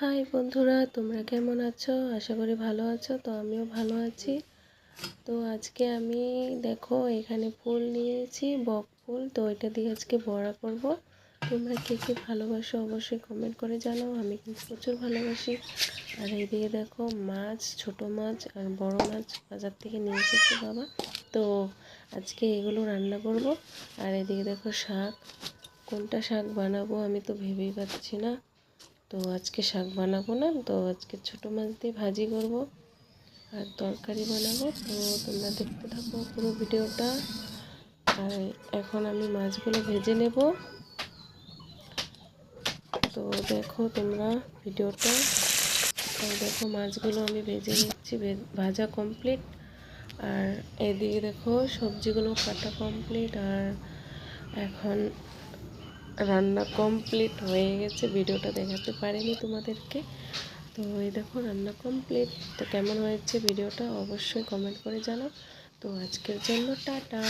High বন্ধুরা, তোমরা কেমন আছো? আশা করি ভালো আছো। তো আমিও ভালো আছি। তো আজকে আমি দেখো এখানে ফুল নিয়েছি, বক ফুল। তো এটা দিয়ে আজকে বড়া করব। তোমরা কে কে ভালোবাসো অবশ্যই কমেন্ট করে জানাও। আমি কিন্তু প্রচুর ভালোবাসি। আর এইদিকে দেখো মাছ, ছোট মাছ আর বড় মাছ বাজার থেকে নিয়ে এসেছে বাবা। তো আজকে এগুলো রান্না করব। আর এদিকে দেখো শাক, কোনটা শাক বানাবো আমি তো ভেবেই পাচ্ছি না। তো আজকে শাক বানাবো না, তো আজকে ছোটো মাছ দিয়ে ভাজি করব আর তরকারি বানাবো। তো তোমরা দেখতে থাকো পুরো ভিডিওটা। আর এখন আমি মাছগুলো ভেজে নেব। তো দেখো তোমরা ভিডিওটা। আর দেখো মাছগুলো আমি ভেজে নিচ্ছি, ভাজা কমপ্লিট। আর এদিকে দেখো সবজিগুলো কাটা কমপ্লিট। আর এখন রান্না কমপ্লিট হয়ে গেছে, ভিডিওটা দেখাতে পারিনি তোমাদেরকে। তো এই দেখো রান্না কমপ্লিট। তো কেমন হয়েছে ভিডিওটা অবশ্যই কমেন্ট করে জানাও। তো আজকের জন্য টাটা।